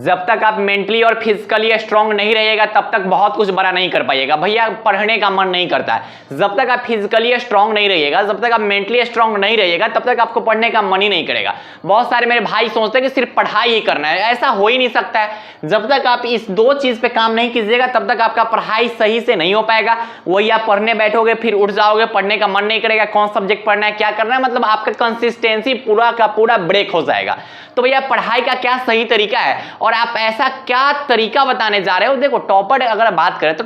जब तक आप मेंटली और फिजिकली स्ट्रांग नहीं रहिएगा तब तक बहुत कुछ बड़ा नहीं कर पाइएगा। भैया पढ़ने का मन नहीं करता है, जब तक आप फिजिकली स्ट्रांग नहीं रहिएगा, जब तक आप मेंटली स्ट्रांग नहीं रहिएगा तब तक आपको पढ़ने का मन ही नहीं करेगा। बहुत सारे मेरे भाई सोचते हैं कि सिर्फ पढ़ाई ही करना है, ऐसा हो ही नहीं सकता है। जब तक आप इस दो चीज पे काम नहीं कीजिएगा तब तक आपका पढ़ाई सही से नहीं हो पाएगा। वही आप पढ़ने बैठोगे फिर उठ जाओगे, पढ़ने का मन नहीं करेगा, कौन सब्जेक्ट पढ़ना है क्या करना है, मतलब आपका कंसिस्टेंसी पूरा का पूरा ब्रेक हो जाएगा। तो भैया पढ़ाई का क्या सही तरीका है और आप ऐसा क्या तरीका बताने जा रहे हो। देखो टॉपर अगर बात करें तो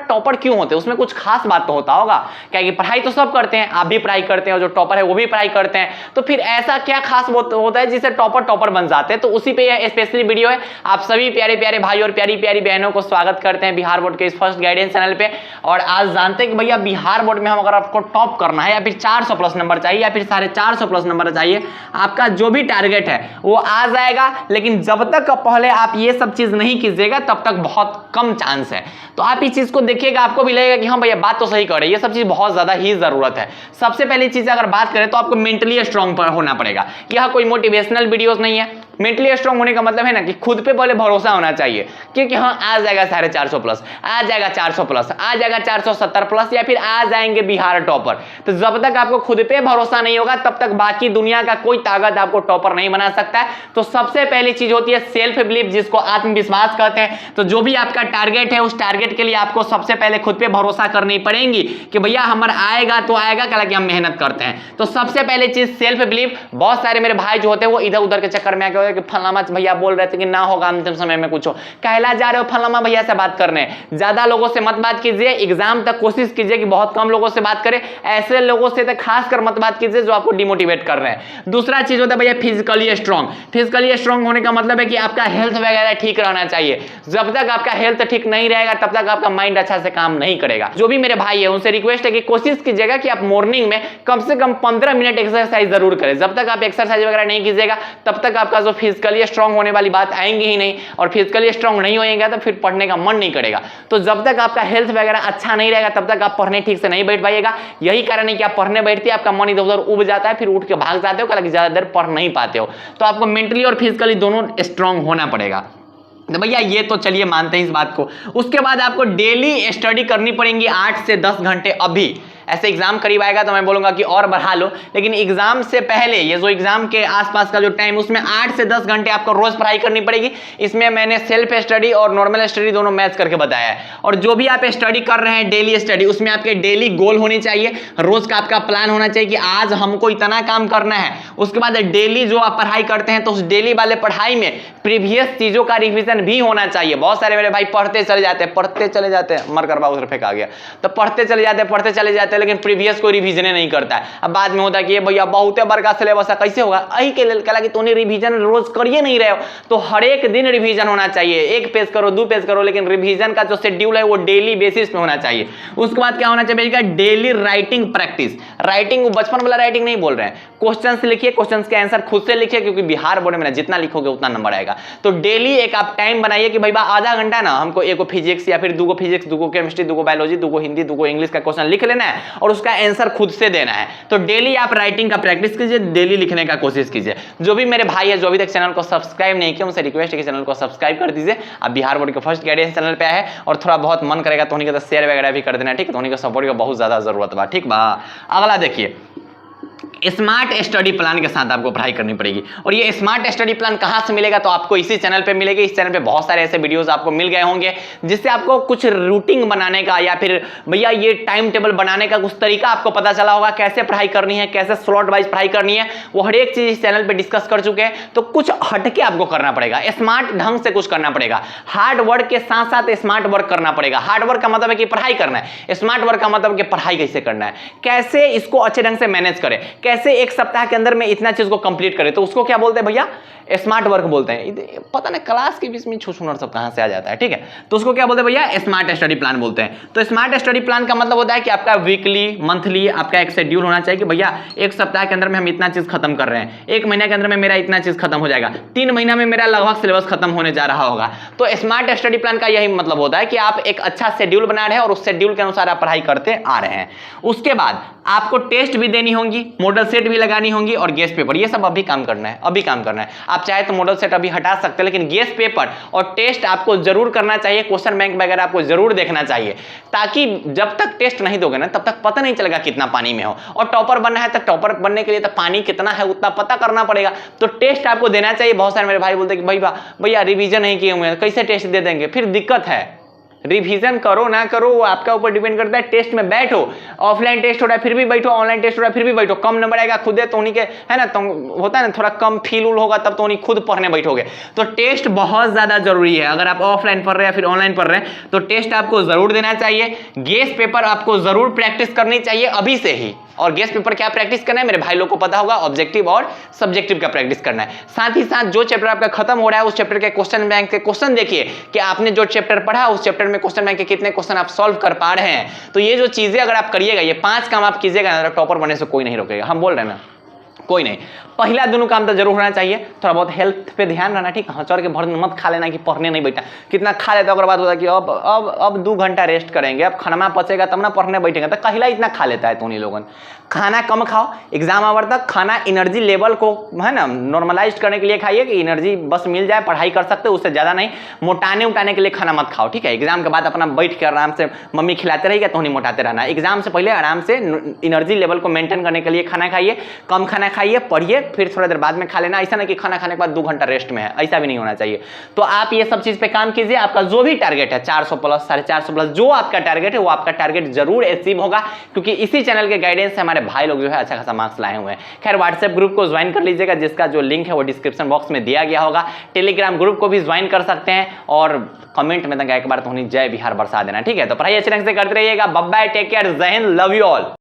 टॉपर क्यों होते हैं, उसमें कुछ खास बात तो होता होगा, क्या कि पढ़ाई तो सब करते हैं, आप भी पढ़ाई करते हैं, जो टॉपर है वो भी पढ़ाई करते हैं, तो फिर ऐसा क्या खास होता है जिससे टॉपर बन जाते हैं। तो उसी पे यह स्पेशली वीडियो है। आप सभी प्यारे प्यारे भाई और प्यारी प्यारी बहनों को स्वागत करते हैं बिहार बोर्ड के इस फर्स्ट गाइडेंस चैनल पे। और आज जानते हैं कि भैया बिहार बोर्ड में हम अगर आपको टॉप करना है या फिर 400 प्लस नंबर चाहिए या फिर 450 प्लस नंबर चाहिए, आपका जो भी टारगेट है वो आ जाएगा। लेकिन जब तक पहले आप ये सब चीज नहीं कीजिएगा तब तक बहुत कम चांस है। तो आप इस चीज को देखिएगा, आपको भी लगेगा कि हाँ भैया बात तो सही कर रहे हैं, ये सब चीज बहुत ज्यादा ही जरूरत है। सबसे पहली चीज अगर बात करें तो आपको मेंटली स्ट्रांग होना पड़ेगा। यह कोई मोटिवेशनल वीडियोस नहीं है। मेंटली स्ट्रांग होने का मतलब है ना कि खुद पे पहले भरोसा होना चाहिए क्योंकि हाँ आ जाएगा 450 प्लस, आ जाएगा 400 प्लस, आ जाएगा 470 प्लस या फिर आ जाएंगे बिहार टॉपर। तो जब तक आपको खुद पे भरोसा नहीं होगा तब तक बाकी दुनिया का कोई ताकत आपको टॉपर नहीं बना सकता है। तो सबसे पहली चीज होती है सेल्फ बिलीफ, जिसको आत्मविश्वास कहते हैं। तो जो भी आपका टारगेट है उस टारगेट के लिए आपको सबसे पहले खुद पे भरोसा करनी पड़ेगी कि भैया हमारा आएगा तो आएगा, हालांकि हम मेहनत करते हैं। तो सबसे पहले चीज सेल्फ बिलीफ। बहुत सारे मेरे भाई जो होते हैं वो इधर उधर के चक्कर में आके कि फलाना भैया बोल रहे थे कि ना होगा अंतिम समय में कुछ हो, कहला जा रहे हो फलाना भैया से बात करने। ज्यादा लोगों से मत बात कीजिए, एग्जाम तक कोशिश कीजिए कि बहुत कम लोगों से बात करें। ऐसे लोगों से तो खासकर मत बात कीजिए जो आपको डिमोटिवेट कर रहे हैं। दूसरा चीज होता है भैया फिजिकली स्ट्रांग। फिजिकली स्ट्रांग होने का मतलब है कि आपका हेल्थ वगैरह ठीक रहना चाहिए। जब तक आपका हेल्थ ठीक नहीं रहेगा तब तक आपका माइंड अच्छा से काम नहीं करेगा। जो भी मेरे भाई है उनसे रिक्वेस्ट है कि कोशिश कीजिएगा कि आप मॉर्निंग में कम से कम 15 मिनट एक्सरसाइज जरूर करें। जब तक आप एक्सरसाइज वगैरह नहीं कीजिएगा तब तक आपका जो फिजिकली स्ट्रांग होने वाली बात आएंगी ही नहीं, और फिजिकली स्ट्रांग नहीं होएगा तो फिर पढ़ने का मन नहीं करेगा। तो जब तक आपका हेल्थ वगैरह अच्छा नहीं रहेगा तब तक आप पढ़ने ठीक से नहीं बैठ पाइएगा। यही कारण है कि आप पढ़ने बैठते हैं आपका मन इधर उधर उब जाता है, फिर उठ के भाग जाते हो, हालांकि ज्यादा देर पढ़ नहीं पाते हो। तो आपको मेंटली और फिजिकली दोनों स्ट्रांग होना पड़ेगा। तो भैया ये तो चलिए मानते हैं इस बात को। उसके बाद आपको डेली स्टडी करनी पड़ेगी 8 से 10 घंटे। अभी ऐसे एग्जाम करीब आएगा तो मैं बोलूंगा कि और बढ़ा लो, लेकिन एग्जाम से पहले ये जो एग्जाम के आसपास का जो टाइम उसमें 8 से 10 घंटे आपको रोज पढ़ाई करनी पड़ेगी। इसमें मैंने सेल्फ स्टडी और नॉर्मल स्टडी दोनों मैच करके बताया है। और जो भी आप स्टडी कर रहे हैं डेली स्टडी, उसमें आपके डेली गोल होनी चाहिए, रोज का आपका प्लान होना चाहिए कि आज हमको इतना काम करना है। उसके बाद डेली जो आप पढ़ाई करते हैं तो उस डेली वाले पढ़ाई में प्रीवियस चीजों का रिविजन भी होना चाहिए। बहुत सारे मेरे भाई पढ़ते चले जाते हैं मर कर बाबू फेंका गया, तो पढ़ते चले जाते हैं लेकिन प्रीवियस को रिवीजन नहीं करता है। अब बाद में होता है कि ये भैया बहुत बड़का सिलेबस है कैसे होगा, यही के लिए कहा कि तूने रिवीजन रोज करिए नहीं रहे हो। तो हर एक दिन रिवीजन होना चाहिए, 1 पेज करो 2 पेज करो, लेकिन रिवीजन का जो शेड्यूल है वो डेली बेसिस पे होना चाहिए। उसके बाद क्या होना चाहिए, डेली राइटिंग प्रैक्टिस। राइटिंग बचपन वाला राइटिंग नहीं बोल रहे हैं, क्वेश्चंस लिखिए, क्वेश्चंस के आंसर खुद से लिखिए, क्योंकि बिहार बोर्ड में जितना लिखोगे उतना नंबर आएगा। तो डेली एक आप टाइम बनाइए कि भाई आधा घंटा ना हमको 1 फिजिक्स या फिर 2 physics, 2 chemistry, 2 biology, 2 Hindi, 2 English का क्वेश्चन लिख लेना है और उसका आंसर खुद से देना है। तो डेली आप राइटिंग का प्रैक्टिस कीजिए, डेली लिखने का कोशिश कीजिए। जो भी मेरे भाई है जो अभी तक चैनल को सब्सक्राइब नहीं किया उनसे रिक्वेस्ट है कि चैनल को सब्सक्राइब कर दीजिए। अब बिहार बोर्ड के फर्स्ट गाइडेंस चैनल पे है और थोड़ा बहुत मन करेगा तो उन्हीं का शेयर वगैरह भी कर देना, ठीक है। तो उन्हीं का सपोर्ट का बहुत ज्यादा जरूरत बा, ठीक बा। अगला देखिए, स्मार्ट स्टडी प्लान के साथ आपको पढ़ाई करनी पड़ेगी। और ये स्मार्ट स्टडी प्लान कहां से मिलेगा, तो आपको इसी चैनल पे मिलेगा। इस चैनल पे बहुत सारे ऐसे वीडियोस आपको मिल गए होंगे जिससे आपको कुछ रूटीन बनाने का या फिर भैया ये टाइम टेबल बनाने का कुछ तरीका आपको पता चला होगा, कैसे पढ़ाई करनी है, कैसे स्लॉट वाइज पढ़ाई करनी है, वो हर एक चीज इस चैनल पे डिस्कस कर चुके हैं। तो कुछ हटके आपको करना पड़ेगा, स्मार्ट ढंग से कुछ करना पड़ेगा। हार्ड वर्क के साथ साथ स्मार्ट वर्क करना पड़ेगा। हार्ड वर्क का मतलब है कि पढ़ाई करना है, स्मार्ट वर्क का मतलब कि पढ़ाई कैसे करना है, कैसे इसको अच्छे ढंग से मैनेज करें, कैसे एक सप्ताह के अंदर में इतना चीज को कंप्लीट करें। तो उसको क्या बोलते हैं भैया, स्मार्ट वर्क बोलते हैं। पता नहीं क्लास के बीच में छुछुनर सब कहां से आ जाता है, ठीक है। तो उसको क्या बोलते हैं भैया, स्मार्ट स्टडी प्लान बोलते हैं। तो स्मार्ट स्टडी प्लान का मतलब होता है कि आपका वीकली मंथली आपका एक शेड्यूल होना चाहिए कि भैया 1 सप्ताह के अंदर में हम इतना चीज खत्म कर रहे हैं, 1 महीने के अंदर में मेरा इतना चीज खत्म हो जाएगा, 3 महीना में मेरा लगभग सिलेबस खत्म होने जा रहा होगा। तो स्मार्ट स्टडी प्लान का यही मतलब होता है कि आप एक अच्छा शेड्यूल बना रहे हैं और उस शेड्यूल के अनुसार आप पढ़ाई करते आ रहे हैं। उसके बाद आपको टेस्ट भी देनी होंगी, मॉडल सेट भी लगानी होंगी और गेस्ट पेपर, ये सब अभी काम करना है, अभी काम करना है। आप चाहे तो मॉडल सेट अभी हटा सकते हैं, लेकिन गेस्ट पेपर और टेस्ट आपको जरूर करना चाहिए, क्वेश्चन बैंक वगैरह आपको जरूर देखना चाहिए, ताकि जब तक टेस्ट नहीं दोगे ना तब तक पता नहीं चलेगा कितना पानी में हो। और टॉपर बनना है तो टॉपर बनने के लिए तो पानी कितना है उतना पता करना पड़ेगा, तो टेस्ट आपको देना चाहिए। बहुत सारे मेरे भाई बोलते हैं कि भैया रिवीजन नहीं किए हुए हैं, कैसे टेस्ट दे देंगे, फिर दिक्कत है। रिवीजन करो ना करो वो आपका ऊपर डिपेंड करता है। टेस्ट में बैठो, ऑफलाइन टेस्ट हो रहा है फिर भी बैठो, ऑनलाइन टेस्ट हो रहा है फिर भी बैठो, कम नंबर आएगा खुद है तो उन्हीं के है ना, तो होता है ना थोड़ा कम फील होगा तब तो उन्हीं खुद पढ़ने बैठोगे। तो टेस्ट बहुत ज्यादा जरूरी है। अगर आप ऑफलाइन पढ़ रहे हैं फिर ऑनलाइन पढ़ रहे हैं तो टेस्ट आपको जरूर देना चाहिए। गेस्ट पेपर आपको जरूर प्रैक्टिस करनी चाहिए अभी से ही। और गेस्ट पेपर क्या प्रैक्टिस करना है मेरे भाई लोग को पता होगा, ऑब्जेक्टिव और सब्जेक्टिव का प्रैक्टिस करना है। साथ ही साथ जो चैप्टर आपका खत्म हो रहा है उस चैप्टर के क्वेश्चन बैंक के क्वेश्चन देखिए कि आपने जो चैप्टर पढ़ा उस चैप्टर में क्वेश्चन बैंक के कितने क्वेश्चन आप सॉल्व कर पा रहे हैं। तो ये जो चीजें अगर आप करिएगा, ये 5 काम आप कीजिएगा ना, टॉपर बनने से कोई नहीं रोकेगा। हम बोल रहे हैं ना, कोई नहीं। पहला दोनों काम तो जरूर होना चाहिए, थोड़ा बहुत हेल्थ पे ध्यान रहना, ठीक है। चढ़ के भर मत खा लेना कि पढ़ने नहीं बैठा, कितना खा लेता है बाद होता है कि अब 2 घंटा रेस्ट करेंगे, अब खाना पचेगा तब ना पढ़ने बैठेंगे, तो कहला इतना खा लेता है तो उन्हीं लोगों। खाना कम खाओ, एग्जाम आवर तक खाना एनर्जी लेवल को है ना नॉर्मलाइज करने के लिए खाइए कि एनर्जी बस मिल जाए, पढ़ाई कर सकते हो, उससे ज़्यादा नहीं। मोटाने उठाने के लिए खाना मत खाओ, ठीक है। एग्जाम के बाद अपना बैठ कर आराम से मम्मी खिलाते रहेगा तो नहीं मोटाते रहना। एग्जाम से पहले आराम से एनर्जी लेवल को मेंटेन करने के लिए खाना खाइए, कम खाना खाइए, पढ़िए, फिर थोड़ा देर बाद में खा लेना। ऐसा नहीं कि खाना खाने के बाद 2 घंटा रेस्ट में है, ऐसा भी नहीं होना चाहिए। तो आप ये सब चीज़ पे काम कीजिए। आपका जो भी टारगेट है 400 प्लस 450 प्लस जो आपका टारगेट है वो आपका टारगेट जरूर अचीव होगा, क्योंकि इसी चैनल के गाइडेंस से हमारे भाई लोग जो है अच्छा खासा मार्क्स लाए हुए हैं। खैर व्हाट्सएप ग्रुप को ज्वाइन कर लीजिएगा, जिसका जो लिंक है वो डिस्क्रिप्शन बॉक्स में दिया गया होगा। टेलीग्राम ग्रुप को भी ज्वाइन कर सकते हैं और कमेंट में एक बार तो जय बिहार बरसा देना, ठीक है। तो पढ़ाई अच्छे ढंग से करते रहिएगा। बाय बाय, टेक केयर, जय हिंद, लव यू ऑल।